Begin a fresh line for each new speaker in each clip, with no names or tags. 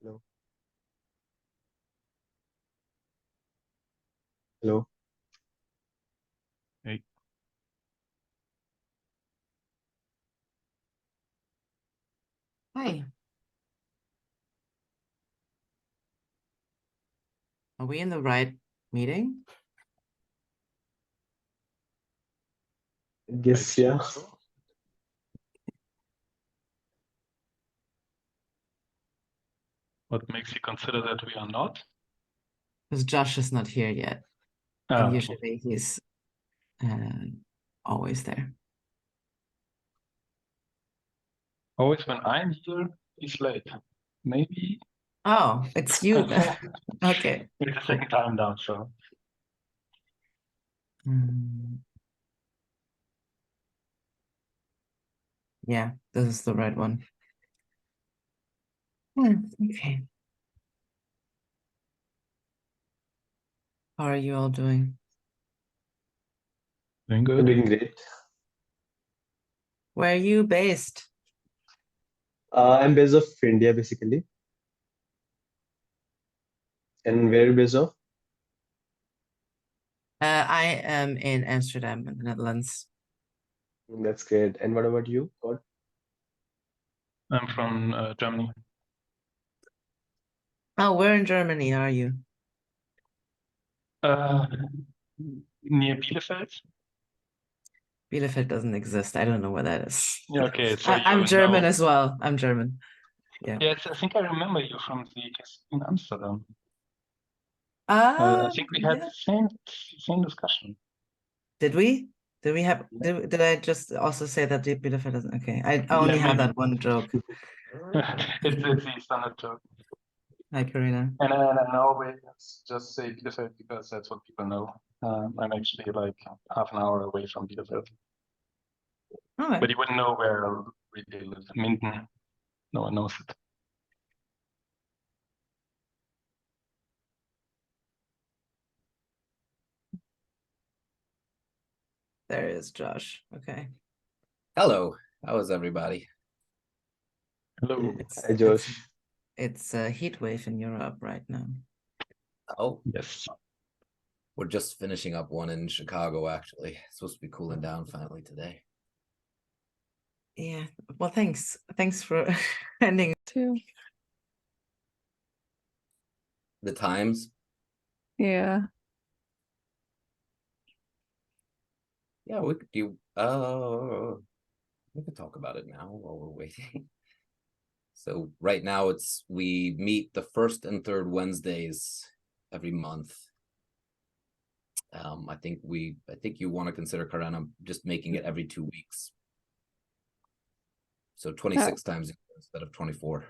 Hello. Hello.
Hey,
Hi, are we in the right meeting?
Guess yeah.
what makes you consider that we are not?
Because Josh is not here yet, and
Okay.
usually he's always there.
Always when I'm here, he's late. Maybe
Oh, it's you.
it's
Okay.
the second time now, so
Yeah, this is the right one. Okay. How are you all doing?
doing
I'm
good.
doing great.
Where are you based?
I'm based of India basically. And where you based of?
I am in Amsterdam, in the Netherlands.
That's great. And what about you? God?
I'm from Germany.
Oh, where in Germany are you?
Uh, near Bielefeld.
Bielefeld doesn't exist. I don't know where that is.
Yeah, okay, so
I'm
you
German
know.
as well. I'm German. Yeah.
Yes, I think I remember you from the case in Amsterdam. I think we had
Yeah.
the same discussion.
Did we? Did we have? Did I just also say that the Bielefeld doesn't? Okay, I only
Yeah,
have
maybe.
that one joke.
It's the standard joke.
Hi, Karina.
And I always just say Bielefeld because that's what people know. I'm actually like half an hour away from Bielefeld,
All right.
but you wouldn't know where I really live. Minden, no one knows it.
There is Josh. Okay.
Hello, how is everybody?
Hello.
Hi Josh.
It's a heat wave in Europe right now.
Oh,
Yes.
we're just finishing up one in Chicago, actually. It's supposed to be cooling down finally today.
Yeah. Well, thanks. Thanks for ending too.
The times?
Yeah.
Yeah, we could do we could talk about it now while we're waiting. So right now we meet the first and third Wednesdays every month. I think you want to consider, Karana, just making it every 2 weeks. So 26 times instead of 24.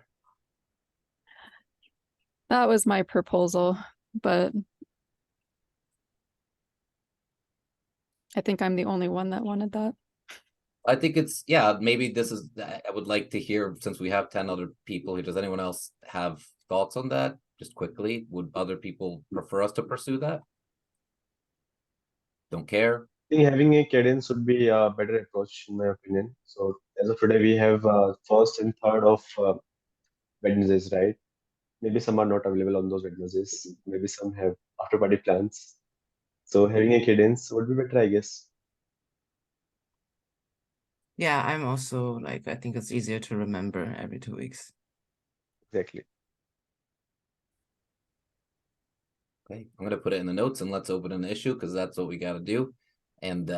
That was my proposal, but I think I'm the only one that wanted that.
I think maybe this is, I would like to hear, since we have 10 other people here, does anyone else have thoughts on that? Just quickly, would other people prefer us to pursue that? Don't care?
I think having a cadence would be a better approach in my opinion. So as of today, we have first and third of Wednesdays, right? Maybe some are not available on those Wednesdays. Maybe some have after party plans. So having a cadence would be better, I guess.
Yeah, I'm also like, I think it's easier to remember every 2 weeks.
Exactly.
Okay, I'm gonna put it in the notes and let's open an issue because that's what we got to do. And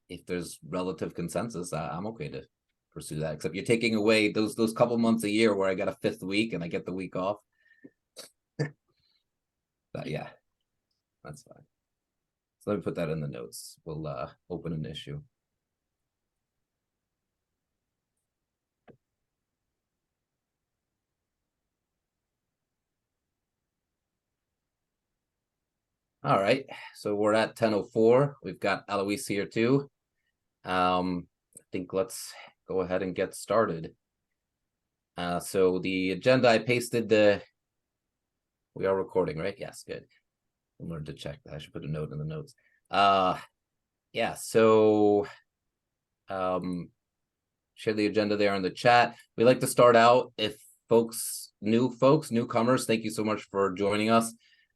if there's relative consensus, I'm okay to pursue that. Except you're taking away those couple months a year where I got a fifth week and I get the week off. But yeah, that's fine. So let me put that in the notes. We'll open an issue. All right, so we're at 10:04. We've got Eloise here too. I think let's go ahead and get started. So the agenda, I pasted we are recording, right? Yes, good. I learned to check that. I should put a note in the notes. Yeah, so share the agenda there in the chat. We like to start out, if newcomers, thank you so much for joining us.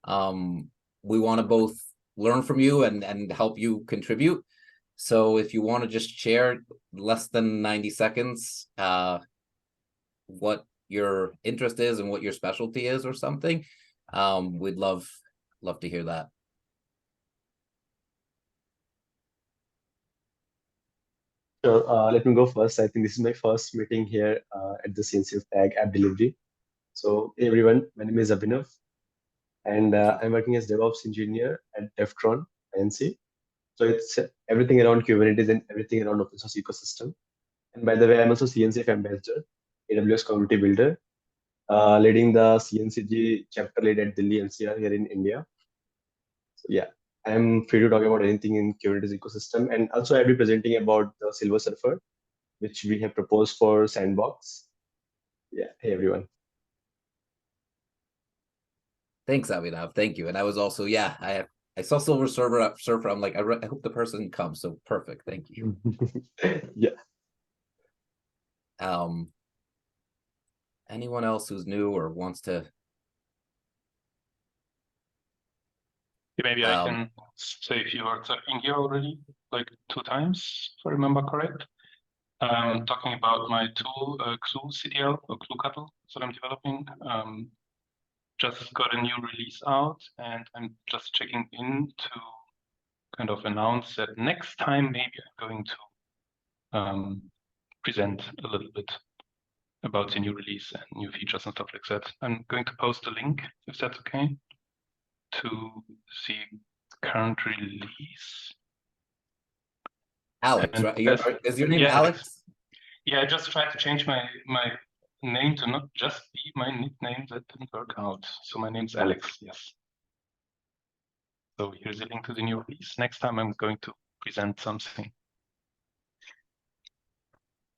We want to both learn from you and help you contribute. So if you want to just share less than 90 seconds, what your interest is and what your specialty is or something, we'd love to hear that.
Sure. Let me go first. I think this is my first meeting here at the CNCF Tag app delivery. So, hey everyone, my name is Abhinav, and I'm working as DevOps engineer at Deftron INC. So it's everything around Kubernetes and everything around open source ecosystem. And by the way, I'm also CNCF ambassador, AWS community builder, leading the CNCG chapter lead at Delhi NCR here in India. So yeah, I'm free to talk about anything in Kubernetes ecosystem, and also I'll be presenting about the Silver Surfer, which we have proposed for Sandbox. Yeah, hey everyone.
Thanks, Abhinav. Thank you. And I was also, yeah, I saw Silver Surfer. I'm like, I hope the person comes. So perfect. Thank you.
Yeah.
Anyone else who's new or wants to?
Maybe I can say a few words in here already, like 2 times, if I remember correct. Talking about my tool, Clue CDL or Clue Cuddle, that I'm developing. Just got a new release out, and I'm just checking in to kind of announce that next time maybe I'm going to present a little bit about the new release and new features and stuff like that. I'm going to post a link, if that's okay, to the current release.
Alex,
And
right? Is your name
yeah,
Alex?
Yeah, I just tried to change my name to not just be my nickname. That didn't work out. So my name's Alex, yes. So here's a link to the new release. Next time I'm going to present something.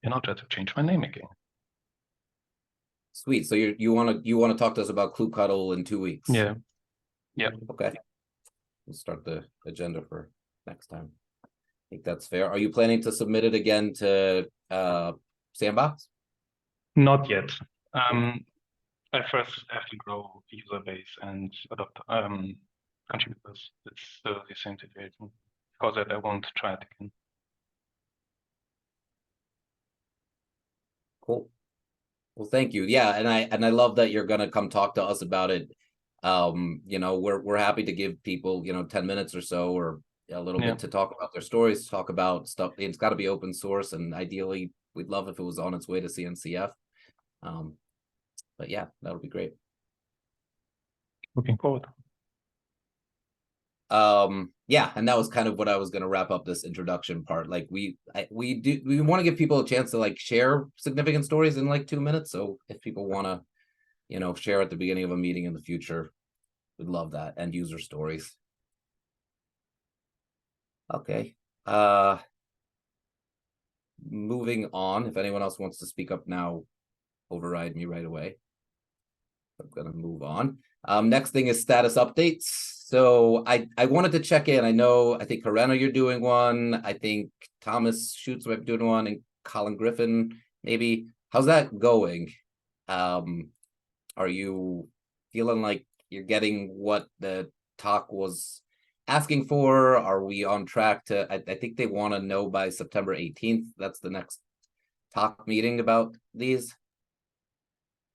And I'll try to change my name again.
Sweet. So you want to talk to us about Clue Cuddle in 2 weeks?
Yeah. Yeah.
Okay. We'll start the agenda for next time. I think that's fair. Are you planning to submit it again to Sandbox?
Not yet. I first have to grow user base and adopt contributors. It's still the same situation. Because that I won't try it again.
Cool. Well, thank you. Yeah, and I love that you're gonna come talk to us about it. You know, we're happy to give people, 10 minutes or so or a little bit to talk about their stories, talk about stuff. It's got to be open source, and ideally we'd love if it was on its way to CNCF. But yeah, that'll be great.
Looking forward.
Yeah, and that was kind of what I was going to wrap up this introduction part. Like we want to give people a chance to like share significant stories in like 2 minutes. So if people want to, share at the beginning of a meeting in the future, we'd love that. And user stories. Okay. Moving on. If anyone else wants to speak up now, override me right away. I'm gonna move on. Next thing is status updates. So I wanted to check in. I think Karena, you're doing one. I think Thomas Schutz might be doing one, and Colin Griffin, maybe. How's that going? Are you feeling like you're getting what the talk was asking for? Are we on track to, I think they want to know by September 18th. That's the next talk meeting about these.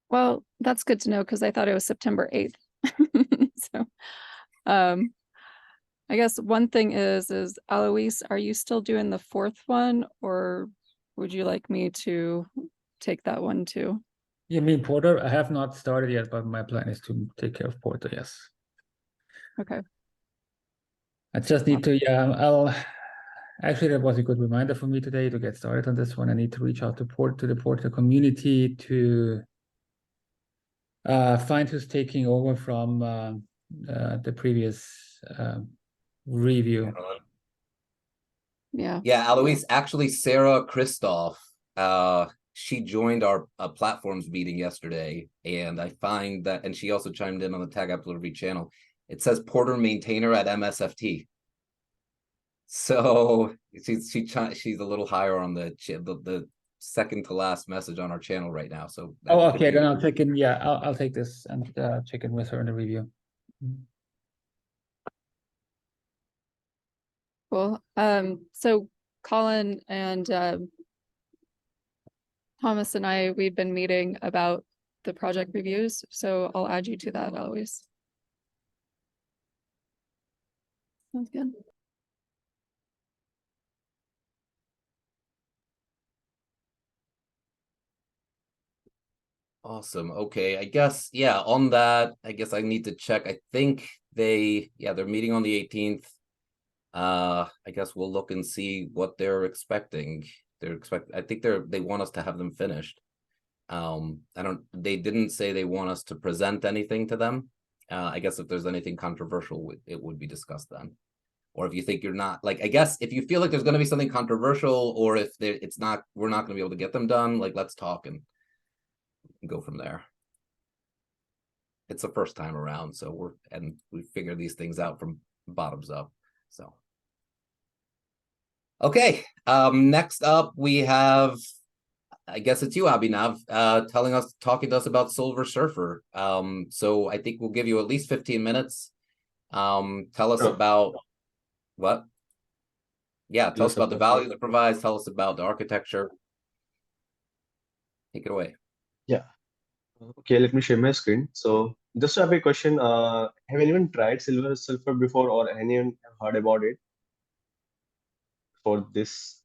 Well, that's good to know because I thought it was September 8th. So I guess one thing is Alois, are you still doing the 4th one, or would you like me to take that one too?
You mean Porter? I have not started yet, but my plan is to take care of Porter, yes.
Okay.
I just need to, actually that was a good reminder for me today to get started on this one. I need to reach out to the Porter community to find who's taking over from the previous review.
Yeah.
Yeah, Alois, actually Sarah Christoph, she joined our platforms meeting yesterday, and I find that, and she also chimed in on the Tag App Delivery channel. It says Porter maintainer at MSFT. So she's a little higher on the second to last message on our channel right now. So
Oh,
if
okay, then
you-
I'll check in. Yeah, I'll take this and check in with her in the review.
Cool. So Colin and Thomas and we've been meeting about the project reviews, so I'll add you to that, Eloise. Sounds good.
Awesome. Okay, I guess, yeah, on that, I guess I need to check. I think they're meeting on the 18th. I guess we'll look and see what they're expecting. I think they want us to have them finished. They didn't say they want us to present anything to them. I guess if there's anything controversial, it would be discussed then. Or if you think you're not, like, I guess if you feel like there's going to be something controversial, or if we're not going to be able to get them done, like, let's talk and go from there. It's the first time around, so we figure these things out from bottoms up. So, okay. Next up we have, I guess it's you, Abhinav, talking to us about Silver Surfer. So I think we'll give you at least 15 minutes. Tell us about what? Yeah, tell us about the value that it provides. Tell us about the architecture. Take it away.
Yeah. Okay, let me share my screen. So just to have a question, have anyone tried Silver Surfer before, or anyone heard about it for this?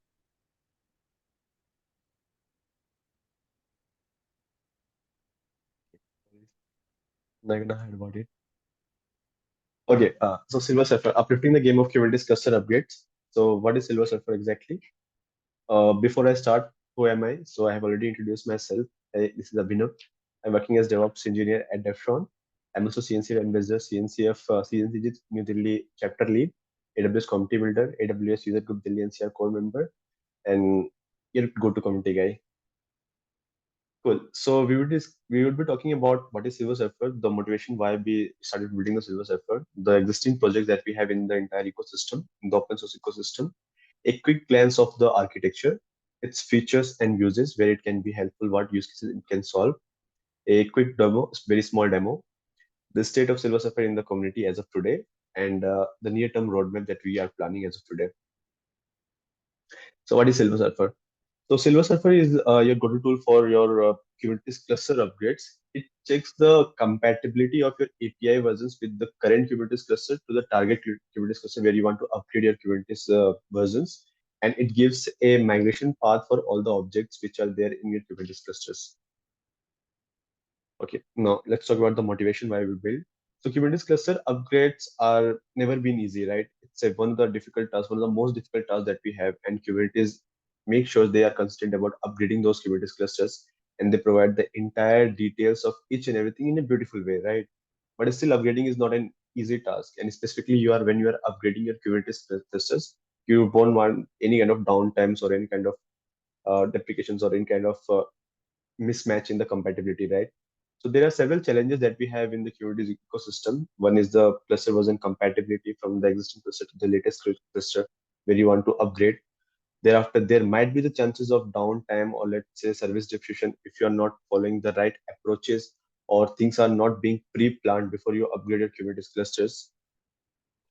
No, you not heard about it. Okay, so Silver Surfer, uplifting the game of Kubernetes cluster upgrades. So what is Silver Surfer exactly? Before I start, who am I? So I have already introduced myself. This is Abhinav. I'm working as DevOps engineer at Defron. I'm also CNCF ambassador, CNCF, CNCF New Delhi chapter lead, AWS community builder, AWS user group Delhi NCR core member, and your go-to community guy. Cool. So we would be talking about what is Silver Surfer, the motivation why we started building the Silver Surfer, the existing projects that we have in the entire ecosystem, in the open source ecosystem, a quick glance of the architecture, its features and uses, where it can be helpful, what use cases it can solve, a quick demo, very small demo, the state of Silver Surfer in the community as of today, and the near-term roadmap that we are planning as of today. So what is Silver Surfer? So Silver Surfer is your go-to tool for your Kubernetes cluster upgrades. It checks the compatibility of your API versions with the current Kubernetes cluster to the target Kubernetes cluster where you want to upgrade your Kubernetes versions. And it gives a migration path for all the objects which are there in your Kubernetes clusters. Okay, now let's talk about the motivation why we build. So Kubernetes cluster upgrades are never been easy, right? It's one of the difficult tasks, one of the most difficult tasks that we have, and Kubernetes make sure they are consistent about upgrading those Kubernetes clusters, and they provide the entire details of each and everything in a beautiful way, right? But still, upgrading is not an easy task, and specifically when you are upgrading your Kubernetes clusters, you won't want any kind of downtimes or any kind of deprecations or any kind of mismatch in the compatibility, right? So there are several challenges that we have in the Kubernetes ecosystem. One is the cluster version compatibility from the existing cluster to the latest cluster where you want to upgrade. Thereafter, there might be the chances of downtime or let's say service depreciation if you're not following the right approaches or things are not being pre-planned before you upgrade your Kubernetes clusters.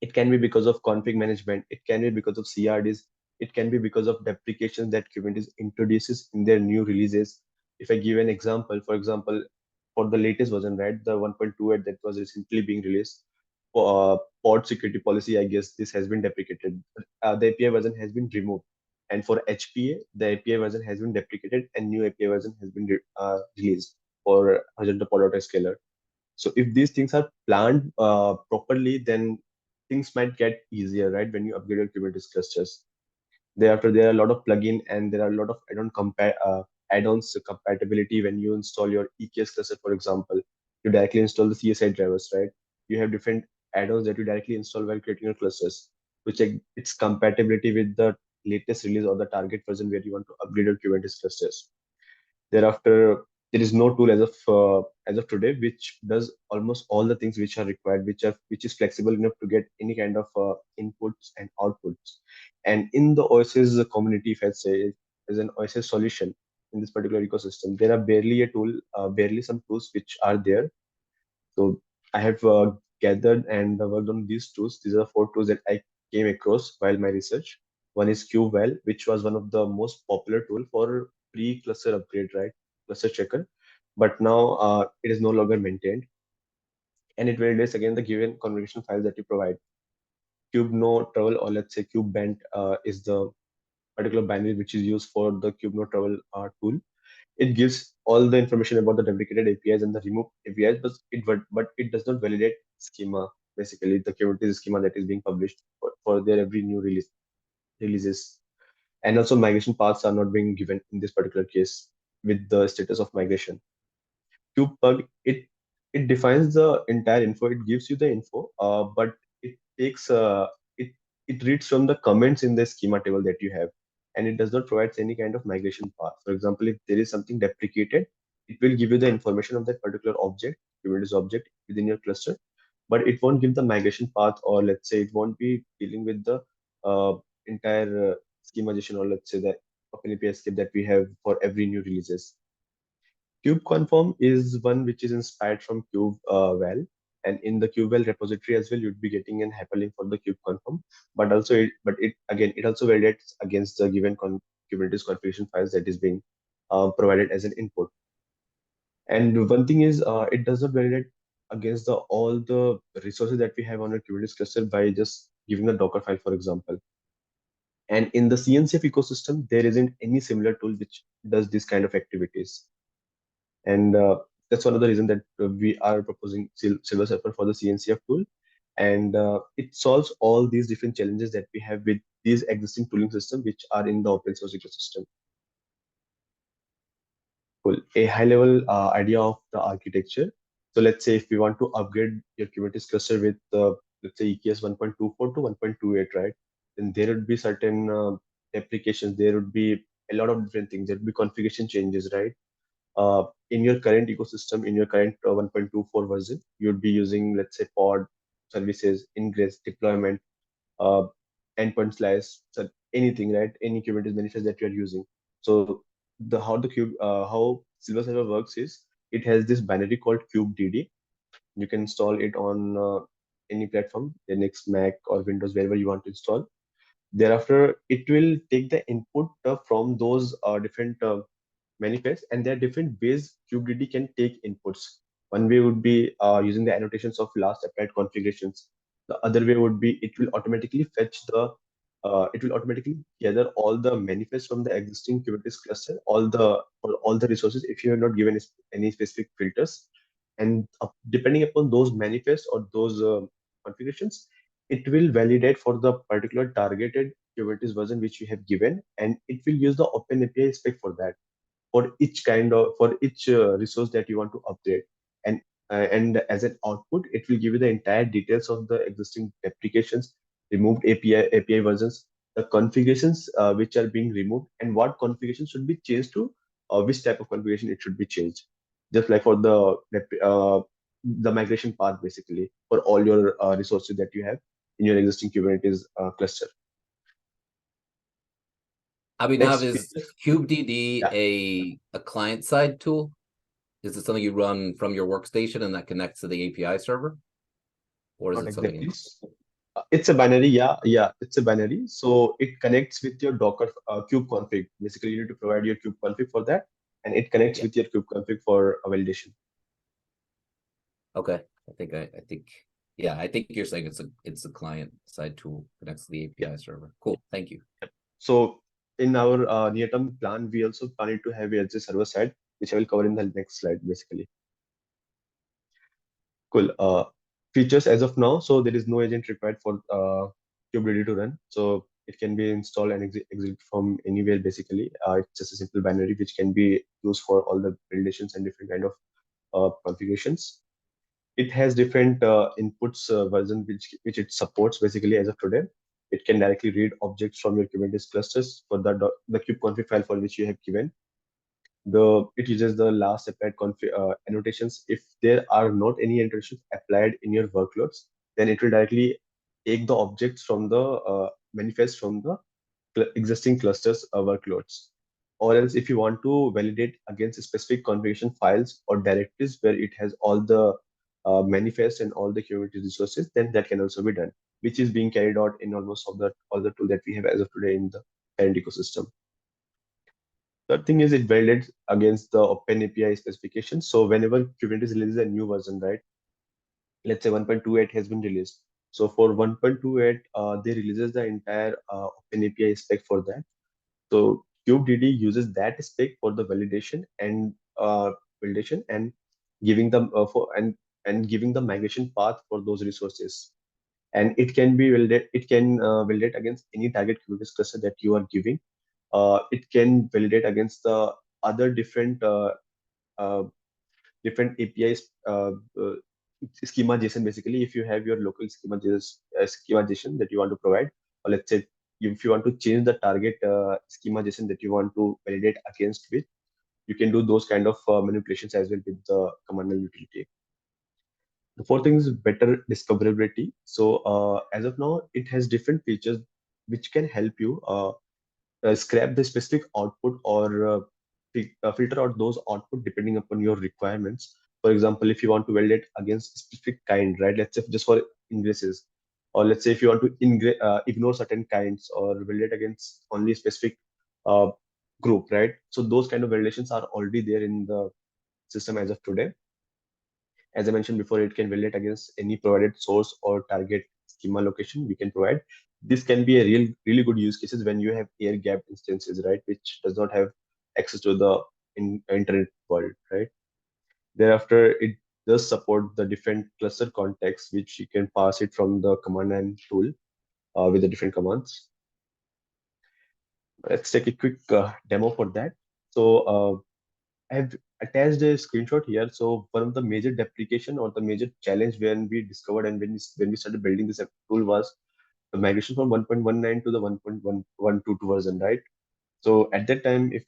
It can be because of config management. It can be because of CRDs. It can be because of deprecations that Kubernetes introduces in their new releases. If I give an example, for example, for the latest version, right, the 1.28 that was recently being released, pod security policy, I guess this has been deprecated. The API version has been removed. And for HPA, the API version has been deprecated and new API version has been released for horizontal pod autoscaler. So if these things are planned properly, then things might get easier, right? When you upgrade your Kubernetes clusters. Thereafter, there are a lot of plugin and there are a lot of add-ons compatibility when you install your EKS cluster, for example. You directly install the CSI drivers, right? You have different add-ons that you directly install while creating your clusters to check its compatibility with the latest release or the target version where you want to upgrade your Kubernetes clusters. Thereafter, there is no tool as of today which does almost all the things which are required, which is flexible enough to get any kind of inputs and outputs. And in the OSS community, if I say as an OSS solution, in this particular ecosystem. There are barely a tool, barely some tools which are there. So I have gathered and worked on these tools. These are 4 tools that I came across while my research. One is QVal, which was one of the most popular tool for pre-cluster upgrade, right? Cluster checker. But now it is no longer maintained, and it validates again the given configuration files that you provide. Cube no travel, or let's say cube band, is the particular binary which is used for the cube no travel tool. It gives all the information about the deprecated APIs and the removed APIs, but it does not validate schema, basically the Kubernetes schema that is being published for their every new releases. And also migration paths are not being given in this particular case with the status of migration. Kubepug, it defines the entire info. It gives you the info, but it takes it it reads from the comments in the schema table that you have, and it does not provide any kind of migration path. For example, if there is something deprecated, it will give you the information of that particular object, Kubernetes object within your cluster, but it won't give the migration path, or let's say it won't be dealing with the entire schemation, or let's say the OpenAPI escape that we have for every new releases. KubeConfirm is one which is inspired from KubeVal, and in the KubeVal repository as well, you'd be getting an hyperlink for the KubeConfirm. But also, it also validates against the given Kubernetes configuration files that is being provided as an input. And one thing is, it does not validate against all the resources that we have on our Kubernetes cluster by just giving a Docker file, for example. And in the CNCF ecosystem, there isn't any similar tool which does this kind of activities. And that's one of the reasons that we are proposing Silver Surfer for the CNCF tool. And it solves all these different challenges that we have with these existing tooling systems which are in the open source ecosystem. Cool. A high level idea of the architecture. So let's say if we want to upgrade your Kubernetes cluster with, let's say EKS 1.24 to 1.28, right? Then there would be certain applications, there would be a lot of different things. There would be configuration changes, right? In your current ecosystem, in your current 1.24 version, you'd be using, let's say, pod services, ingress, deployment, uh, endpoint slice, so anything, right? Any Kubernetes manifest that you're using. So how Silver Server works is it has this binary called kubedd. You can install it on any platform, Linux, Mac, or Windows, wherever you want to install. Thereafter, it will take the input from those different manifest, and there are different ways kubedd can take inputs. One way would be using the annotations of last applied configurations. The other way would be it will automatically gather all the manifests from the existing Kubernetes cluster, all the resources if you have not given any specific filters, and depending upon those manifests or those configurations, it will validate for the particular targeted Kubernetes version which you have given, and it will use the OpenAPI spec for that, for each resource that you want to upgrade, and as an output it will give you the entire details of the existing applications, removed API versions, the configurations which are being removed, and what configuration should be changed to, which type of configuration it should be changed, just like for the migration path, basically for all your resources that you have in your existing Kubernetes cluster.
Abhinav,
Next
is
feature.
kubedd
Yeah.
a client-side tool? Is it something you run from your workstation and that connects to the API server? Or is
Not
it something
exactly.
else?
It's a binary, yeah, it's a binary. So it connects with your Docker kube config. Basically, you need to provide your kube config for that, and it connects
Yeah.
with your kube config for a validation.
Okay. I think you're saying it's a client-side tool, connects to the API server. Cool, thank you.
So in our near-term plan, we also plan to have a server side, which I will cover in the next slide, basically. Cool. Features as of now, so there is no agent required for kubedd to run. So it can be installed and exit from anywhere, basically. It's just a simple binary which can be used for all the validations and different kind of configurations. It has different inputs version which it supports, basically. As of today, it can directly read objects from your Kubernetes clusters for the kubeconfig file for which you have given. It uses the last applied annotations. If there are not any annotations applied in your workloads, then it will directly take the objects from the manifest from the existing clusters workloads. or else if you want to validate against specific configuration files or directories where it has all the manifest and all the Kubernetes resources, then that can also be done, which is being carried out in almost all the tool that we have as of today in the current ecosystem. Third thing is it validates against the Open API specification. So whenever Kubernetes releases a new version, right? Let's say 1.28 has been released. So for 1.28, they releases the entire Open API spec for that. So kubedb uses that spec for the validation and giving them and giving the migration path for those resources. And it can be validate. It can validate against any target Kubernetes cluster that you are giving. It can validate against the other uh, different APIs schema JSON. Basically, if you have your local schema JSON that you want to provide, or let's say if you want to change the target schema JSON that you want to validate against with, you can do those kind of manipulations as well with the command line utility. The fourth thing is better discoverability. So as of now, it has different features which can help you scrap the specific output or filter out those output depending upon your requirements. For example, if you want to validate against a specific kind, right? Let's say just for ingresses, or let's say if you want to ignore certain kinds or validate against only specific uh, group, right? So those kind of validations are already there in the system as of today. As I mentioned before, it can validate against any provided source or target schema location we can provide. This can be a really good use cases when you have air gapped instances, right, which does not have access to the internet world, right? Thereafter, it does support the different cluster contexts, which you can pass it from the command line tool with the different commands. Let's take a quick demo for that. So I have attached a screenshot here. So one of the major deprecation or the major challenge when we discovered and when we started building this tool was the migration from 1.19 to the 1.122 version, right? So at that time, if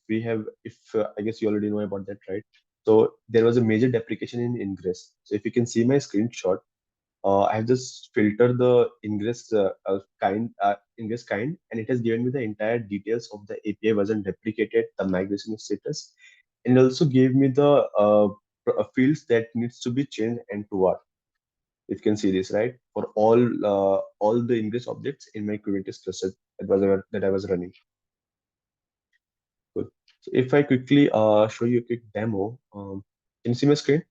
I guess you already know about that, right? So there was a major deprecation in ingress. So if you can see my screenshot, I have just filtered the ingress kind, and it has given me the entire details of the API version deprecated, the migration status, and also gave me the fields that needs to be changed and to what. You can see this, right, for all the ingress objects in my Kubernetes cluster that I was running. Cool. So if I quickly show you a quick demo, can you see my screen?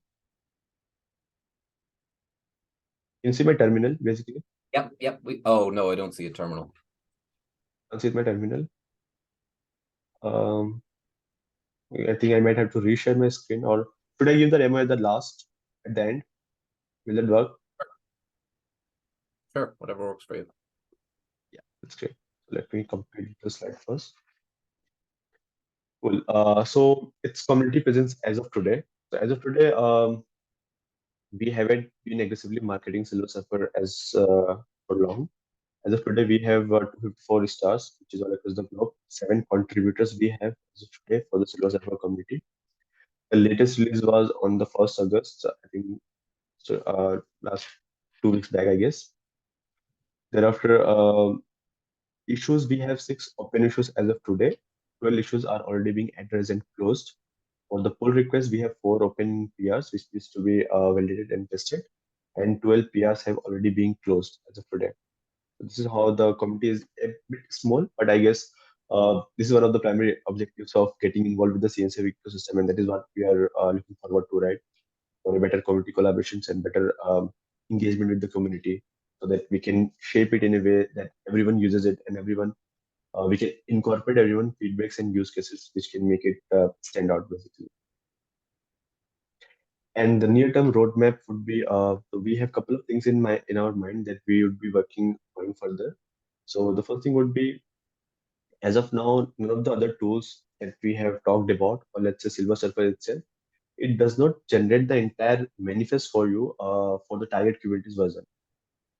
Can you see my terminal basically?
Yep. Oh no, I don't see a terminal.
Can you see my terminal? I think I might have to reshare my screen, or should I give the demo at the end? Will that work?
Sure, whatever works for you.
Yeah, that's great. Let me complete the slide first. Cool. So it's community presence as of today. So as of today, we haven't been aggressively marketing Silver Surfer as for long. As of today, we have 254 stars, which is all across the globe. 7 contributors we have as of today for the Silver Surfer community. The latest release was on the 1st August, I think, so last 2 weeks back, I guess. Thereafter, issues, we have 6 open issues as of today. 12 issues are already being addressed and closed. For the pull request, we have 4 open PRs which needs to be validated and tested, and 12 PRs have already been closed as of today. So this is how the community is a bit small, but I guess this is one of the primary objectives of getting involved with the CNCF ecosystem, and that is what we are looking forward to, right? For better community collaborations and better engagement with the community, so that we can shape it in a way that everyone uses it and everyone we can incorporate everyone feedbacks and use cases which can make it stand out basically. And the near-term roadmap would be we have a couple of things in our mind that we would be working going further. So the first thing would be, as of now, none of the other tools that we have talked about, or let's say Silver Surfer itself, it does not generate the entire manifest for you for the target Kubernetes version.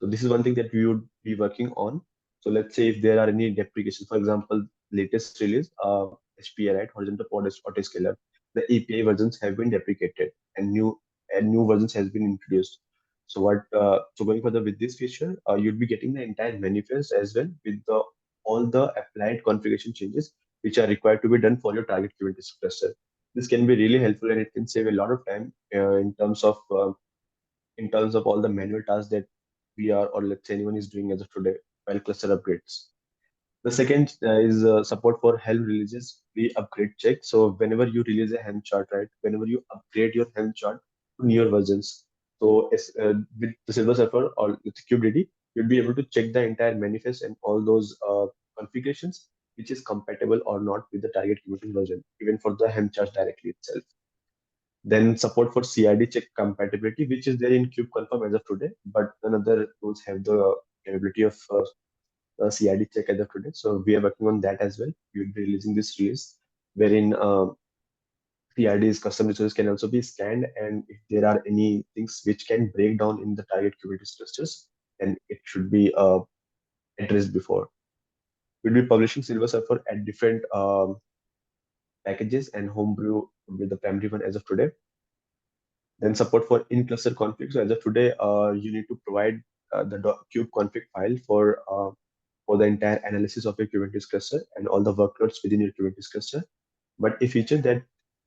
So this is one thing that we would be working on. So let's say if there are any deprecation, for example, latest release, HPA, right, horizontal pod autoscaler, the API versions have been deprecated and new versions has been introduced. So so going further with this feature, you'd be getting the entire manifest as well with all the applied configuration changes which are required to be done for your target Kubernetes cluster. This can be really helpful, and it can save a lot of time in terms of all the manual tasks that we are, or let's say anyone is doing as of today while cluster upgrades. The second is support for Helm releases pre-upgrade check. So whenever you release a Helm chart, right, whenever you upgrade your Helm chart to newer versions, so with the Silver Surfer or with kubedb, you'll be able to check the entire manifest and all those configurations, which is compatible or not with the target Kubernetes version, even for the Helm chart directly itself. Then support for CRD check compatibility, which is there in kubeconfirm as of today, but none other tools have the capability of CRD check as of today. So we are working on that as well. We will be releasing this release wherein CRD's custom resources can also be scanned, and if there are any things which can break down in the target Kubernetes clusters, then it should be addressed before. We'll be publishing Silver Surfer at different packages, and Homebrew will be the primary one as of today. Then support for in-cluster config. So as of today, you need to provide the kube config file for the entire analysis of your Kubernetes cluster and all the workloads within your Kubernetes cluster. But a feature that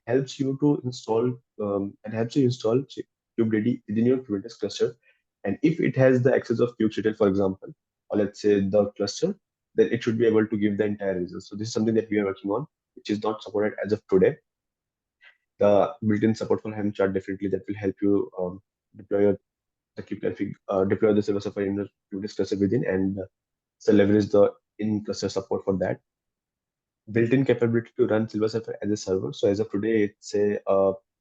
helps you to install kubedb within your Kubernetes cluster, and if it has the access of kubectl, for example, or let's say the cluster, then it should be able to give the entire results. So this is something that we are working on, which is not supported as of today. The built-in support for Helm chart, definitely that will help you deploy your the kube config, deploy the Silver Surfer in the Kubernetes cluster within, and so leverage the in-cluster support for that. Built-in capability to run Silver Surfer as a server. So as of today, it's a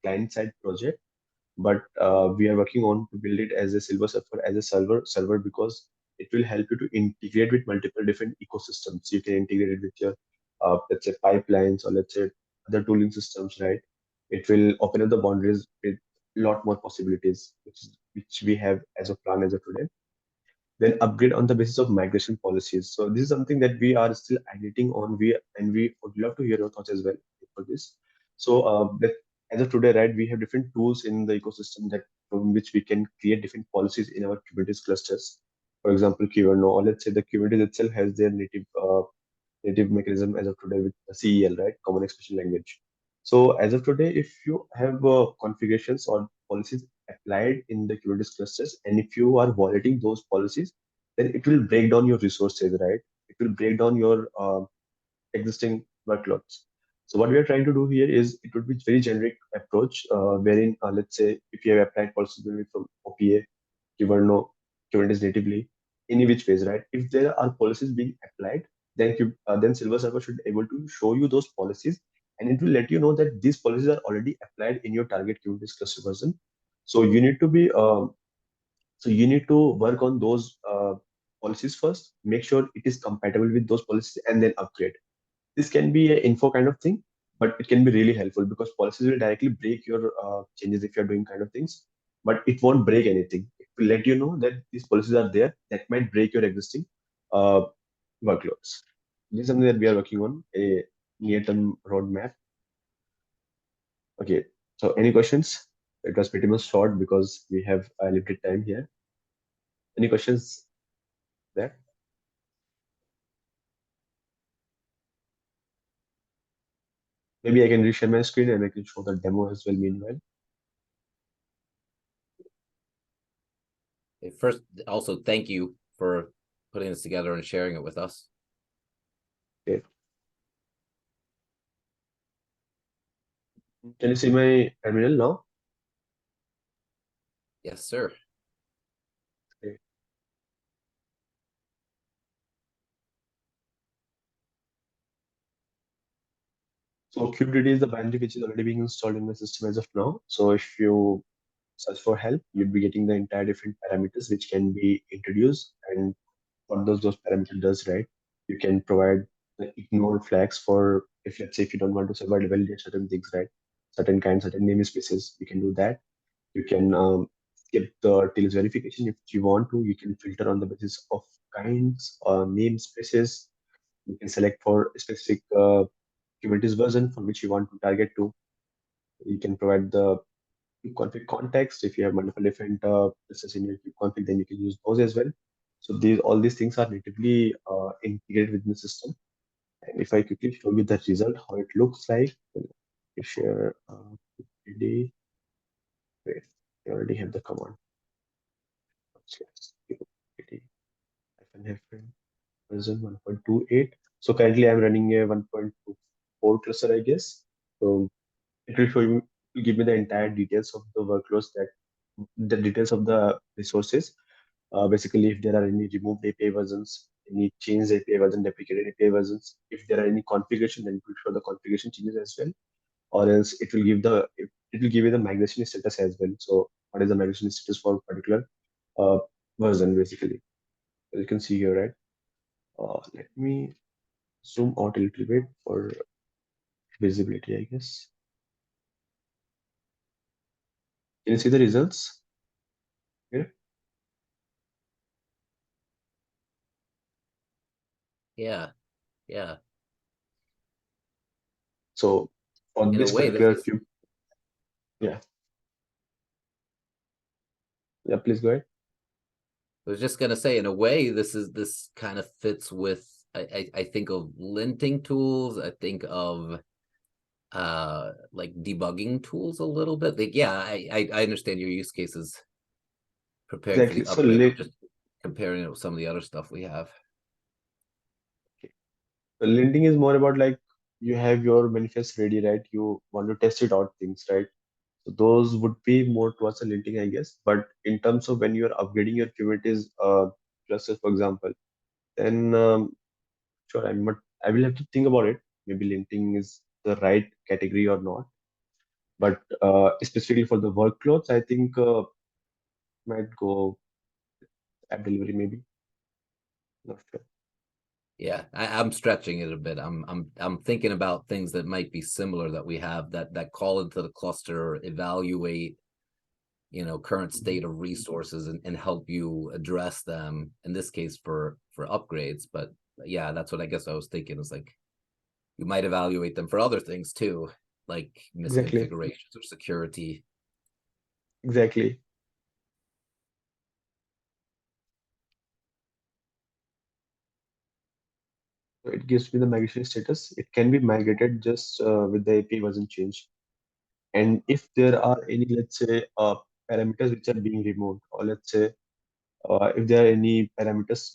client-side project, but we are working on to build it as a Silver Surfer as a server because it will help you to integrate with multiple different ecosystems. You can integrate it with your let's say pipelines, or let's say other tooling systems, right? It will open up the boundaries with a lot more possibilities, which we have as a plan as of today. Then upgrade on the basis of migration policies. So this is something that we are still editing on. We would love to hear your thoughts as well for this. So as of today, right, we have different tools in the ecosystem that from which we can create different policies in our Kubernetes clusters. For example, Kubernetes, or let's say the Kubernetes itself has their native mechanism as of today with the CEL, right, Common Expression Language. So as of today, if you have configurations or policies applied in the Kubernetes clusters, and if you are violating those policies, then it will break down your resources, right? It will break down your existing workloads. So what we are trying to do here is it would be very generic approach, wherein let's say if you have applied policies maybe from OPA, Kubernetes natively, any which ways, right? If there are policies being applied, then Silver Server should be able to show you those policies, and it will let you know that these policies are already applied in your target Kubernetes cluster version. So you need to be you need to work on those policies first, make sure it is compatible with those policies, and then upgrade. This can be an info kind of thing, but it can be really helpful because policies will directly break your changes if you're doing kind of things, but it won't break anything. It will let you know that these policies are there that might break your existing uh, workloads. This is something that we are working on, a near-term roadmap. Okay, so any questions? It was pretty much short because we have a limited time here. Any questions there? Maybe I can reshare my screen and I can show the demo as well meanwhile.
First, also thank you for putting this together and sharing it with us.
Okay. Can you see my terminal now?
Yes, sir.
Okay. So kubedb is the binary which is already being installed in my system as of now. So if you search for help, you'll be getting the entire different parameters which can be introduced, and what those parameters does, right? You can provide the ignore flags for, if let's say if you don't want to survive validate certain things, right? Certain namespaces, you can do that. You can skip the tails verification if you want to. You can filter on the basis of kinds or namespaces. You can select for a specific Kubernetes version for which you want to target to. You can provide the config context. If you have multiple different processes in your config, then you can use those as well. So all these things are natively integrated within the system. And if I quickly show you the result, how it looks like, you share PD. Wait, I already have the command. PD version 1.28. So currently I'm running a 1.24 cluster, I guess. So it will show you, give me the entire details of the workloads, that the details of the resources. Basically, if there are any removed API versions, any changed API version, deprecated API versions, if there are any configuration, then it will show the configuration changes as well. Or else it will give you the migration status as well. So what is the migration status for particular uh, version, basically? As you can see here, right? Let me zoom out a little bit for visibility, I guess. Can you see the results here?
Yeah, yeah.
So on
In a
this
way, this
particular
is,
cube, yeah, yeah, please go ahead.
I was just gonna say, in a way, this kind of fits with I think of linting tools. I think of like debugging tools a little bit. Like, yeah, I understand your use cases preparing for
Exactly.
the
So
upgrade. I'm just comparing it with some of the other stuff we have.
the linting is more about like you have your manifest ready, right? You want to test it out things, right? So those would be more towards the linting, I guess. But in terms of when you're upgrading your Kubernetes clusters, for example, then sure, I will have to think about it. Maybe linting is the right category or not. But specifically for the workloads, I think might go app delivery, maybe. Not sure.
Yeah, I'm stretching it a bit. I'm thinking about things that might be similar that we have that call into the cluster, evaluate, current state of resources and help you address them. In this case, for upgrades. But yeah, that's what I guess I was thinking, is like you might evaluate them for other things too, like
Exactly.
misconfigurations or security.
Exactly. So it gives me the migration status. It can be migrated just with the API version change. And if there are any, let's say, parameters which are being removed, or let's say, if there are any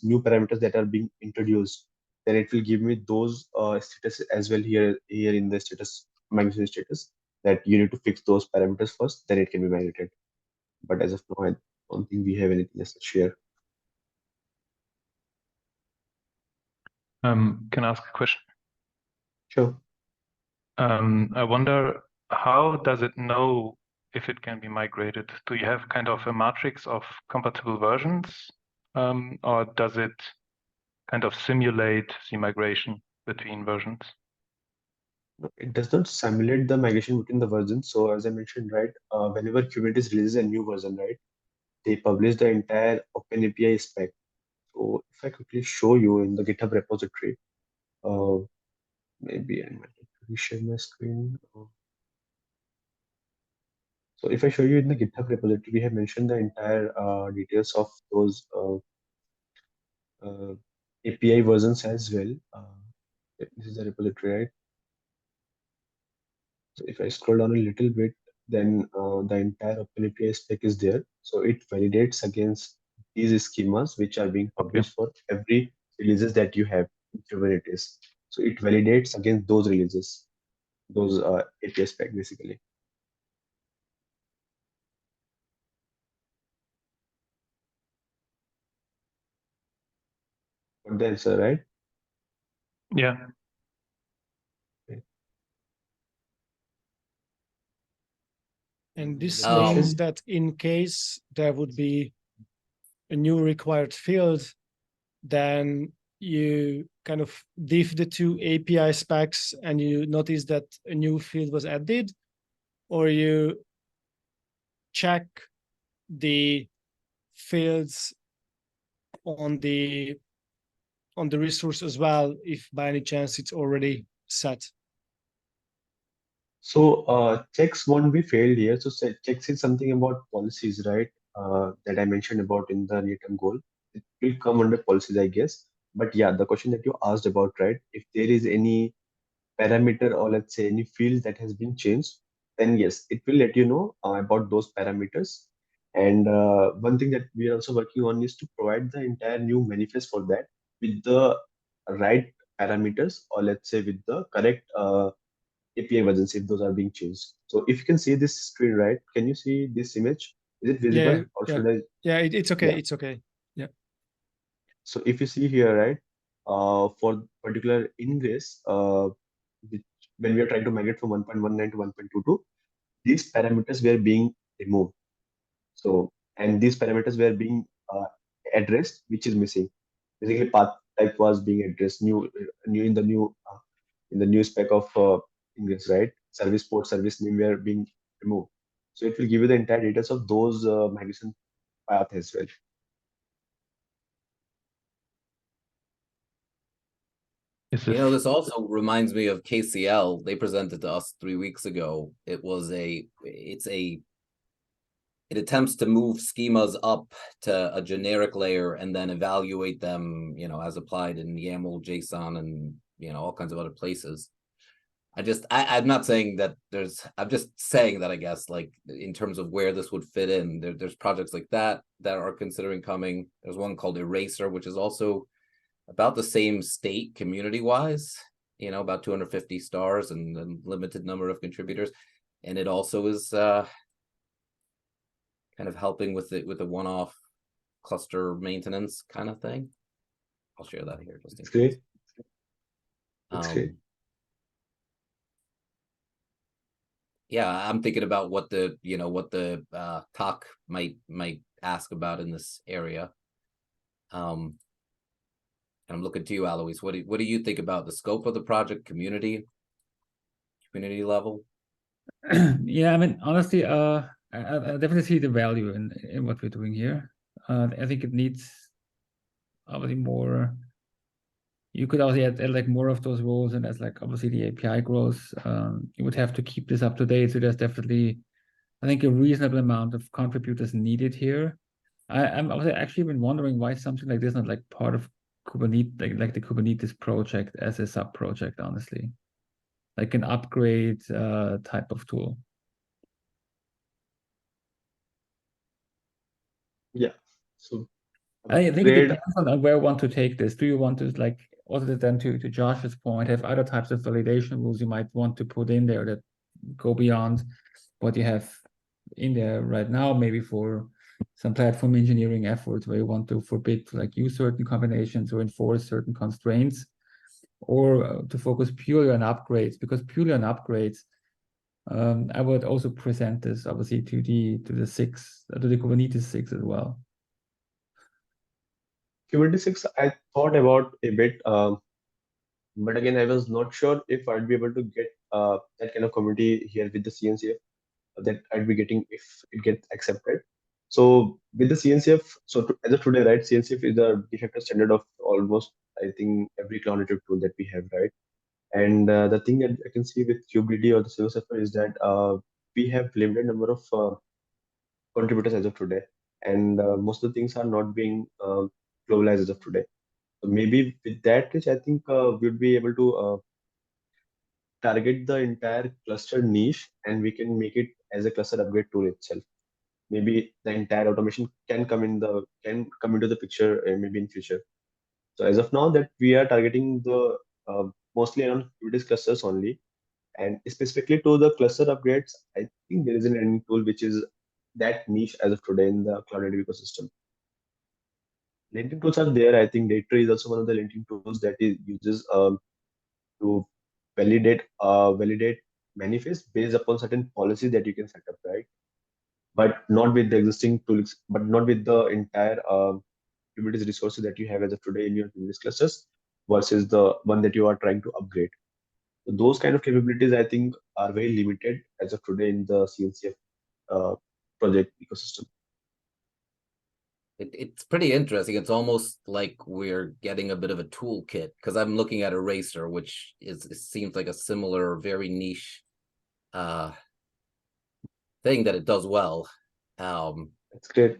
new parameters that are being introduced, then it will give me those status as well here in the status migration status, that you need to fix those parameters first, then it can be migrated. But as of now, I don't think we have anything else to share.
Can I ask a question?
Sure.
I wonder, how does it know if it can be migrated? Do you have kind of a matrix of compatible versions, or does it kind of simulate the migration between versions?
No, it does not simulate the migration between the versions. So as I mentioned, right, whenever Kubernetes releases a new version, right, they publish the entire OpenAPI spec. So if I quickly show you in the GitHub repository, uh, maybe I might need to share my screen. So if I show you in the GitHub repository, we have mentioned the entire details of those API versions as well. This is the repository, right? So if I scroll down a little bit, then the entire OpenAPI spec is there. So it validates against these schemas which are being published for every releases that you have in Kubernetes. So it validates against those releases, those API spec basically. Got the answer, right?
Yeah.
Okay.
And this
Oh.
means that in case there would be a new required field, then you kind of diff the two API specs and you notice that a new field was added, or you check the fields on the resource as well, if by any chance it's already set.
So checks won't be failed here. So checks is something about policies, right? That I mentioned about in the near-term goal. It will come under policies, I guess. But yeah, the question that you asked about, right? If there is any parameter or let's say any field that has been changed, then yes, it will let you know about those parameters. And one thing that we are also working on is to provide the entire new manifest for that with the right parameters, or let's say with the correct API versions if those are being changed. So if you can see this screen, right? Can you see this image? Is it
Yeah,
visible or should I?
yeah, it's okay.
Yeah.
It's okay.
So if you see here, right, for particular ingress, which, when we are trying to migrate from 1.19 to 1.22, these parameters were being removed. So, and these parameters were being addressed, which is missing. Basically, path type was being addressed, new in the new spec of ingress, right? Service port, service name were being removed. So it will give you the entire details of those migration path as well.
You know, this also reminds me of KCL. They presented to us 3 weeks ago. It attempts to move schemas up to a generic layer and then evaluate them, you know, as applied in YAML, JSON, and, you know, all kinds of other places. I'm not saying that I'm just saying that, I guess, like in terms of where this would fit in, there's projects like that are considering coming. There's one called Eraser, which is also about the same state community wise, you know, about 250 stars and a limited number of contributors. And it also is kind of helping with a one-off cluster maintenance kind of thing. I'll share that here just in
That's
case.
great. That's great.
Yeah, I'm thinking about what the talk might ask about in this area. And I'm looking to you, Alois. What do you think about the scope of the project, community level?
Yeah, I mean, honestly, I definitely see the value in what we're doing here. I think it needs obviously more. You could also add like more of those roles, and as like obviously the API grows, you would have to keep this up to date. So there's definitely, I think, a reasonable amount of contributors needed here. I was actually been wondering why something like this not like part of Kubernetes, like the Kubernetes project as a sub project, honestly, like an upgrade type of tool.
Yeah. So
I think it
upgrade.
depends on where you want to take this. Do you want to like also then to Josh's point, have other types of validation rules you might want to put in there that go beyond what you have in there right now, maybe for some platform engineering efforts where you want to forbid like use certain combinations or enforce certain constraints, or to focus purely on upgrades, because purely on upgrades, I would also present this obviously to the Kubernetes 6 as well.
Kubernetes 6, I thought about a bit, but again, I was not sure if I'd be able to get that kind of community here with the CNCF that I'd be getting if it gets accepted. So with the CNCF, as of today, right, CNCF is the de facto standard of almost, I think, every cloud native tool that we have, right? And the thing that I can see with KubeDD or the CNCF is that we have limited number of contributors as of today, and most of the things are not being globalized as of today. So maybe with that, which I think we'll be able to target the entire cluster niche, and we can make it as a cluster upgrade tool itself. Maybe the entire automation can come into the picture maybe in future. So as of now, that we are targeting the mostly around Kubernetes clusters only, and specifically to the cluster upgrades. I think there isn't any tool which is that niche as of today in the cloud native ecosystem. Linting tools are there. I think Data is also one of the linting tools that is uses to validate manifest based upon certain policy that you can set up, right? But not with the existing tools, but not with the entire Kubernetes resources that you have as of today in your Kubernetes clusters versus the one that you are trying to upgrade. So those kind of capabilities, I think, are very limited as of today in the CNCF project ecosystem.
It's pretty interesting. It's almost like we're getting a bit of a toolkit, because I'm looking at Eraser, which it seems like a similar, very niche thing that it does well.
That's great.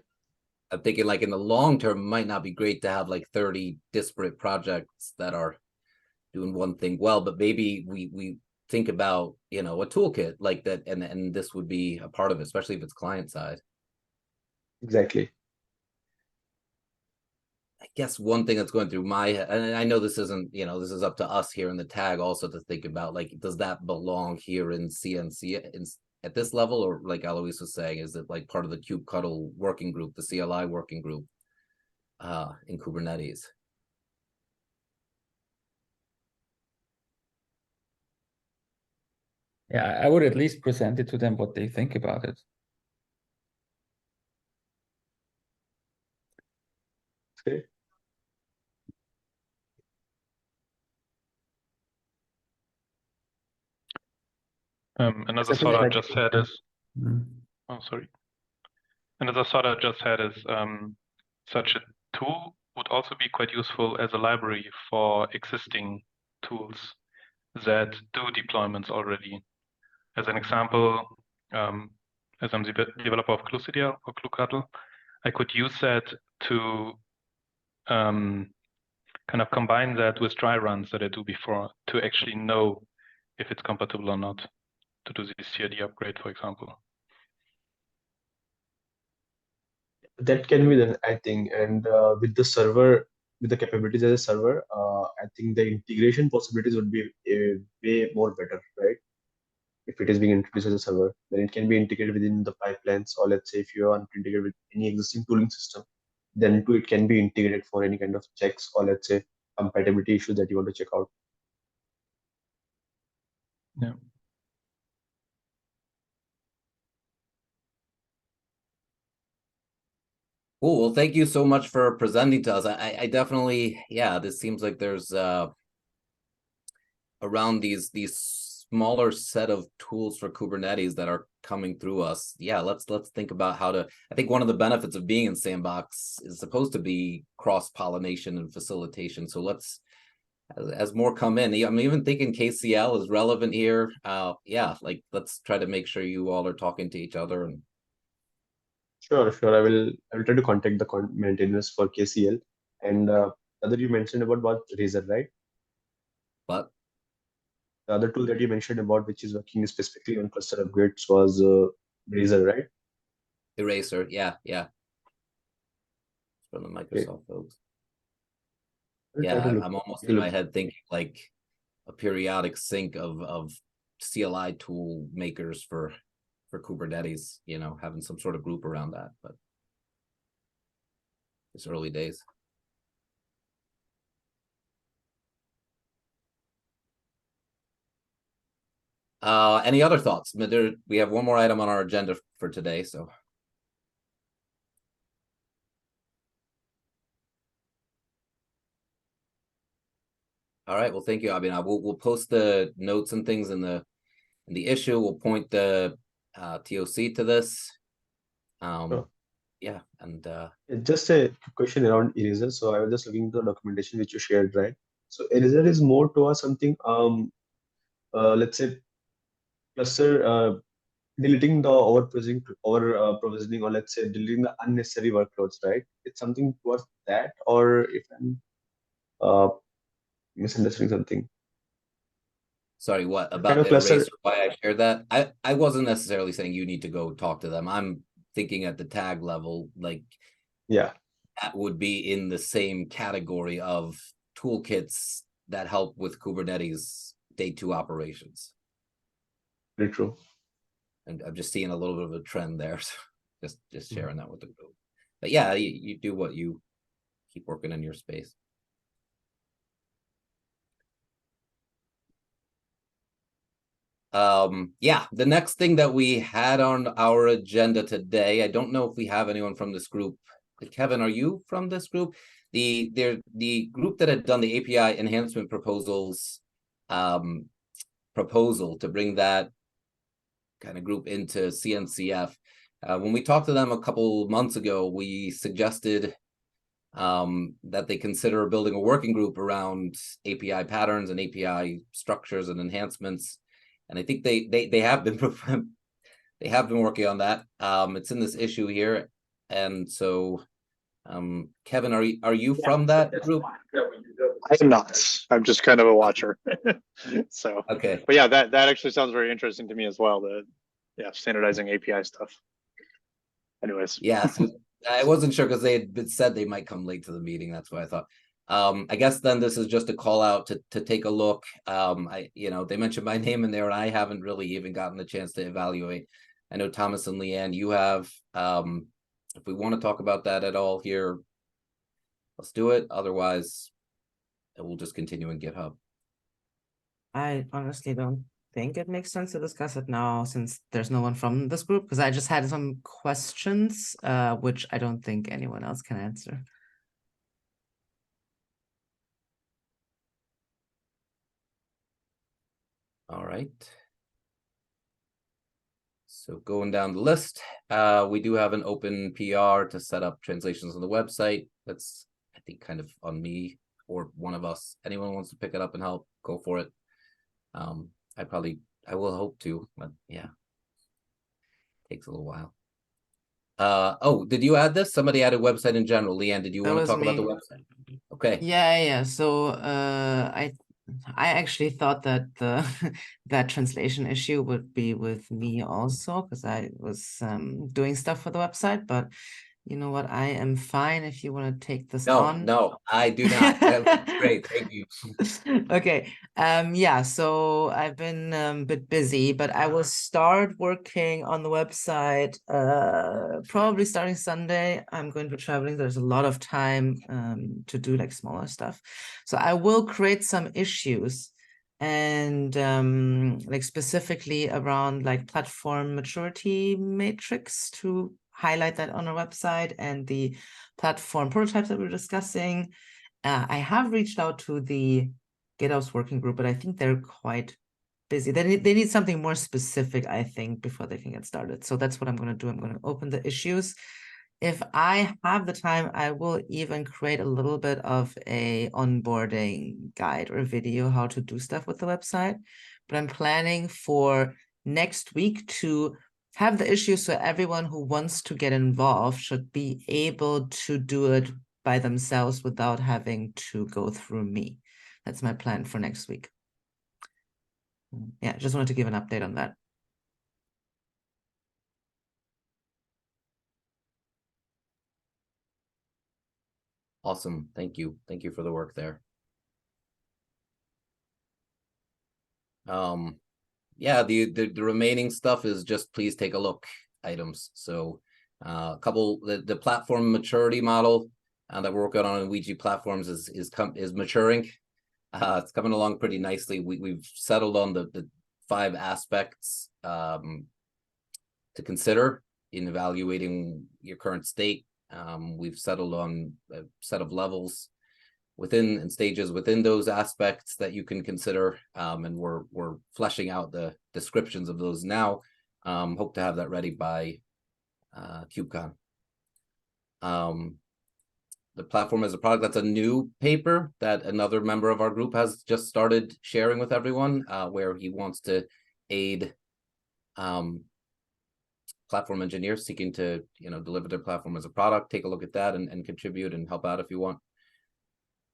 I'm thinking like in the long term, it might not be great to have like 30 disparate projects that are doing one thing well, but maybe we think about, you know, a toolkit like that, and this would be a part of it, especially if it's client side.
Exactly.
I guess one thing that's going through my head, and I know this isn't, you know, this is up to us here in the tag also to think about, like, does that belong here in CNC at this level, or like Alois was saying, is it like part of the kubectl working group, the CLI working group in Kubernetes?
Yeah, I would at least present it to them what they think about it.
Okay.
Another
Especially
thought I
like-
just had is,
Mm.
oh, sorry. Another thought I just had is such a tool would also be quite useful as a library for existing tools that do deployments already. As an example, as I'm the developer of ClueCDL or ClueCuttle, I could use that to kind of combine that with dry runs that I do before to actually know if it's compatible or not, to do the CRD upgrade, for example.
That can be done, I think, and with the server, with the capabilities as a server, I think the integration possibilities would be way more better, right? If it is being introduced as a server, then it can be integrated within the pipelines, or let's say if you want to integrate with any existing tooling system, then too it can be integrated for any kind of checks, or let's say compatibility issues that you want to check out.
Yeah.
Cool. Well, thank you so much for presenting to us. I definitely, yeah, this seems like there's around these smaller set of tools for Kubernetes that are coming through us. Yeah, let's think about how to. I think one of the benefits of being in Sandbox is supposed to be cross-pollination and facilitation. So let's, as more come in, I'm even thinking KCL is relevant here. Yeah, like let's try to make sure you all are talking to each other. And
Sure, sure. I will try to contact the maintainers for KCL. And other you mentioned about Razor, right?
but
The other tool that you mentioned about, which is working specifically on cluster upgrades, was Razor, right?
Eraser, yeah, from the
Okay.
Microsoft folks.
I'll try
Yeah,
to
I'm almost
take a
in my
look.
head thinking like a periodic sync of CLI tool makers for Kubernetes, you know, having some sort of group around that, but it's early days. Any other thoughts? We have one more item on our agenda for today, so. All right, well, thank you, Abhinav. We'll post the notes and things in the issue. We'll point the TOC to this.
Sure.
Yeah, and
Just a question around Eraser. So I was just looking at the documentation which you shared, right? So Eraser is more towards something, let's say cluster deleting the over provisioning, or let's say deleting the unnecessary workloads, right? It's something towards that, or if I'm uh, misunderstanding something.
sorry, what
Kind
about
of
the
cluster.
eraser? Why I shared that? I wasn't necessarily saying you need to go talk to them. I'm thinking at the tag level, like
Yeah,
that would be in the same category of toolkits that help with Kubernetes day 2 operations.
very true.
And I'm just seeing a little bit of a trend there. So just sharing that with the group. But yeah, you do what you keep working in your space. Yeah, the next thing that we had on our agenda today, I don't know if we have anyone from this group. Kevin, are you from this group? The group that had done the API enhancement proposals proposal to bring that kind of group into CNCF. When we talked to them a couple months ago, we suggested that they consider building a working group around API patterns and API structures and enhancements. And I think they have been they have been working on that. It's in this issue here, and so Kevin, are you from that group?
I am not. I'm just kind of a watcher. So,
Okay.
but yeah, that actually sounds very interesting to me as well. Standardizing API stuff. Anyways.
Yeah, so I wasn't sure because they had been said they might come late to the meeting. That's why I thought. I guess then this is just a call out to take a look. They mentioned my name in there, and I haven't really even gotten the chance to evaluate. I know Thomas and Leanne, you have. If we want to talk about that at all here, let's do it. Otherwise, we'll just continue in GitHub.
I honestly don't think it makes sense to discuss it now since there's no one from this group, because I just had some questions, which I don't think anyone else can answer.
All right. So going down the list, we do have an open PR to set up translations on the website. That's, I think, kind of on me or one of us. Anyone wants to pick it up and help, go for it. I will hope to, but yeah, takes a little while. Oh, did you add this? Somebody added website in general. Leanne, did you
That
want to
was
talk about the
me.
website? Okay.
Yeah. So I actually thought that the that translation issue would be with me also, because I was doing stuff for the website, but you know what? I am fine if you want to take this on.
No, I do not. That's great. Thank you.
Okay. Yeah, so I've been a bit busy, but I will start working on the website probably starting Sunday. I'm going to be traveling. There's a lot of time to do like smaller stuff. So I will create some issues and like specifically around like platform maturity matrix to highlight that on our website and the platform prototypes that we're discussing. I have reached out to the GitOps working group, but I think they're quite busy. They need something more specific, I think, before they can get started. So that's what I'm going to do. I'm going to open the issues. If I have the time, I will even create a little bit of a onboarding guide or a video how to do stuff with the website. But I'm planning for next week to have the issue so everyone who wants to get involved should be able to do it by themselves without having to go through me. That's my plan for next week. Yeah, just wanted to give an update on that.
Awesome. Thank you. Thank you for the work there. Yeah, the remaining stuff is just please take a look items. So a couple, the platform maturity model that we're working on Ouija platforms is maturing. It's coming along pretty nicely. We've settled on the 5 aspects to consider in evaluating your current state. We've settled on a set of levels within and stages within those aspects that you can consider, and we're fleshing out the descriptions of those now. Hope to have that ready by KubeCon. The platform as a product, that's a new paper that another member of our group has just started sharing with everyone, where he wants to aid platform engineers seeking to deliver their platform as a product. Take a look at that and contribute and help out if you want.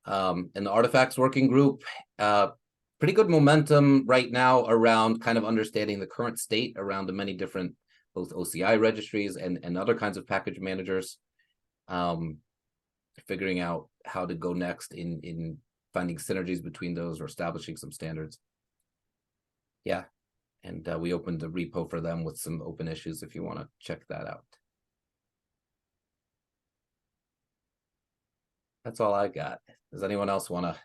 In the artifacts working group, pretty good momentum right now around kind of understanding the current state around the many different both OCI registries and other kinds of package managers. Figuring out how to go next in finding synergies between those or establishing some standards. Yeah, and we opened the repo for them with some open issues if you want to check that out. That's all I got. Does anyone else want to?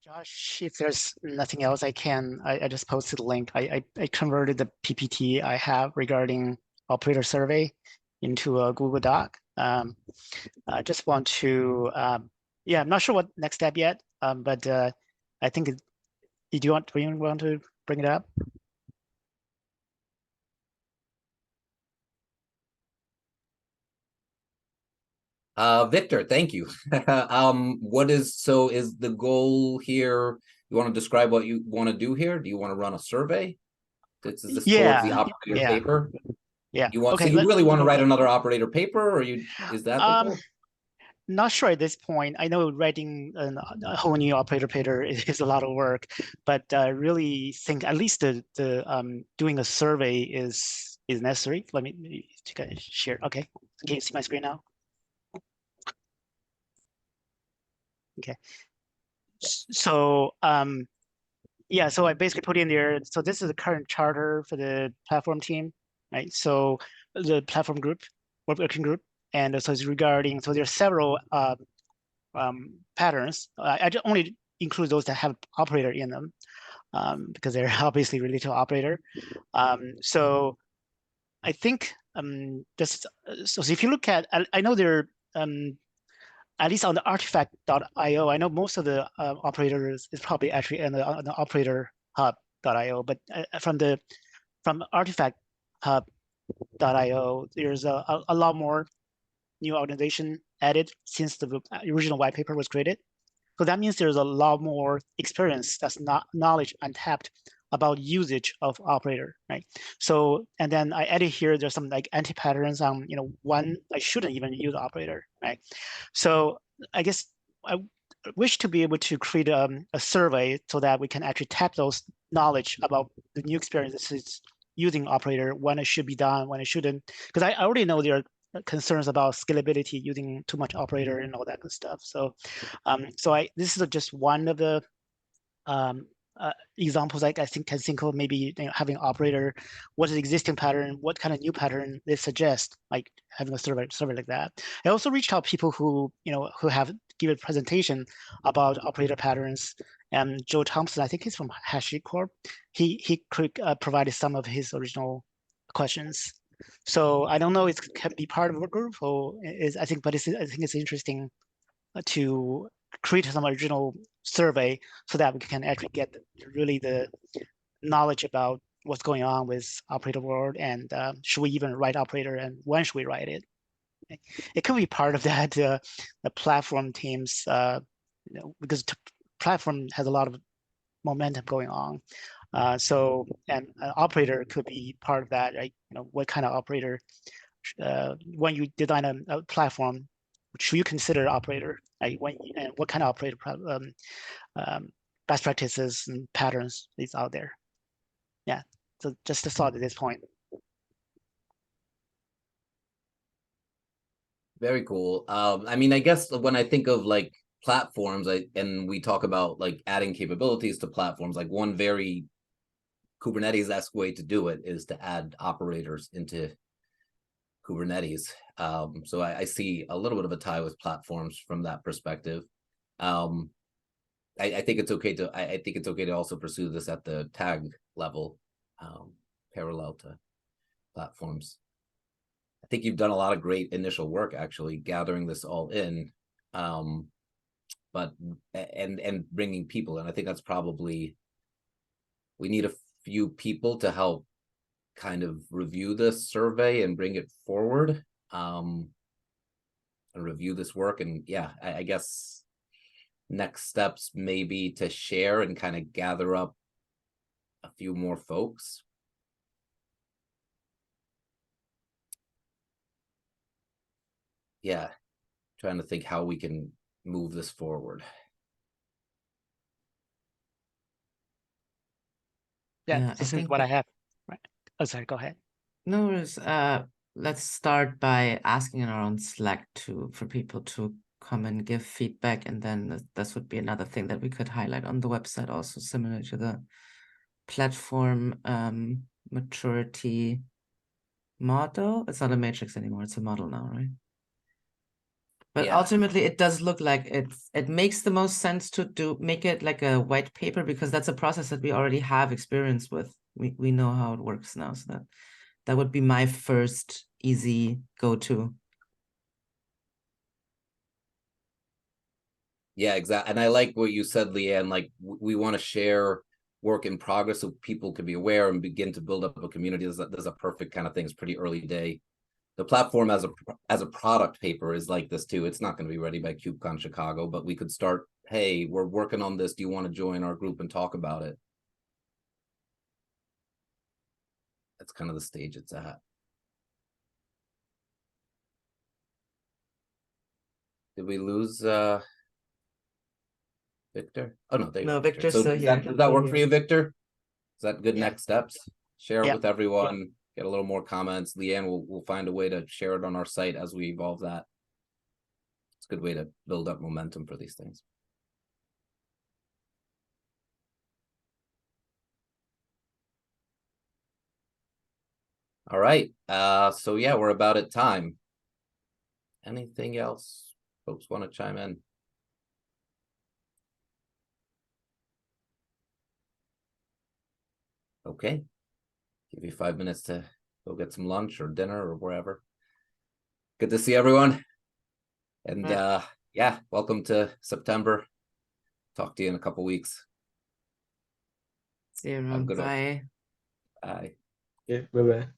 Josh, if there's nothing else, I just posted a link. I converted the PPT I have regarding operator survey into a Google Doc. I just want to, yeah, I'm not sure what next step yet, but I think, do you want to bring it up?
Victor, thank you. Is the goal here, you want to describe what you want to do here? Do you want to run a survey? Is this towards the operator paper?
Yeah.
You want,
okay,
so you really want to write another operator paper, or is that the goal?
not sure at this point. I know writing a whole new operator paper is a lot of work, but I really think at least the doing a survey is necessary. Let me share. Okay, can you see my screen now? Okay. So yeah, so I basically put in there. So this is the current charter for the platform team, right? So the platform group, working group, and so it's regarding. So there are several patterns. I just only include those that have operator in them because they're obviously related to operator. So I think just so if you look at, I know there at least on the artifact.io, I know most of the operators is probably actually on the operator hub.io, but from artifact hub.io, there's a lot more new organization added since the original white paper was created. So that means there's a lot more experience, that's not knowledge untapped about usage of operator, right? So, and then I added here, there's some like anti-patterns on, when I shouldn't even use operator, right? So I guess I wish to be able to create a survey so that we can actually tap those knowledge about the new experiences using operator, when it should be done, when it shouldn't, because I already know there are concerns about scalability using too much operator and all that good stuff. So, this is just one of the examples I can think of. Maybe having operator, what is the existing pattern, what kind of new pattern they suggest, like having a survey like that. I also reached out people who who have given presentation about operator patterns. And Joe Thompson, I think he's from HashiCorp. He provided some of his original questions. So I don't know if it can be part of a group or I think it's interesting to create some original survey so that we can actually get really the knowledge about what's going on with operator world, and should we even write operator, and when should we write it? It can be part of that the platform teams, because platform has a lot of momentum going on. So, and an operator could be part of that, right? What kind of operator, when you design a platform, should you consider operator, right? And what kind of operator best practices and patterns is out there? Yeah, so just a thought at this point.
Very cool. I mean, I guess when I think of like platforms, and we talk about like adding capabilities to platforms, like one very Kubernetes-esque way to do it is to add operators into Kubernetes. So I see a little bit of a tie with platforms from that perspective. I think it's okay to I think it's okay to also pursue this at the tag level, parallel to platforms. I think you've done a lot of great initial work actually gathering this all in, but bringing people in. I think that's probably, we need a few people to help kind of review this survey and bring it forward, and review this work. And yeah, I guess next steps maybe to share and kind of gather up a few more folks. Yeah, trying to think how we can move this forward.
Yeah, this is what I have. Right. Oh, sorry, go ahead.
No worries. Let's start by asking in our own Slack for people to come and give feedback, and then this would be another thing that we could highlight on the website, also similar to the platform maturity model. It's not a matrix anymore, it's a model now, right? But
Yeah.
ultimately it does look like it makes the most sense to make it like a white paper, because that's a process that we already have experience with. We know how it works now, so that would be my first easy go-to.
Yeah, exactly. And I like what you said, Leanne, like we want to share work in progress so people can be aware and begin to build up a community. There's a perfect kind of thing. It's pretty early day. The platform as a product paper is like this too. It's not going to be ready by KubeCon Chicago, but we could start, hey, we're working on this. Do you want to join our group and talk about it? That's kind of the stage it's at. Did we lose Victor? Oh no, there you
No,
are, Victor.
Victor's
So
still here.
does that work for you, Victor? Is that good
Yeah.
next steps? Share it
Yeah.
with everyone, get a little more comments. Leanne will find a way to share it on our site as we evolve that. It's a good way to build up momentum for these things. All right. So yeah, we're about at time. Anything else folks want to chime in? Okay. Give you 5 minutes to go get some lunch or dinner or wherever. Good to see everyone. And yeah, welcome to September. Talk to you in a couple weeks.
See you
Have a
around.
good one.
Bye.
Bye.
Okay, bye bye.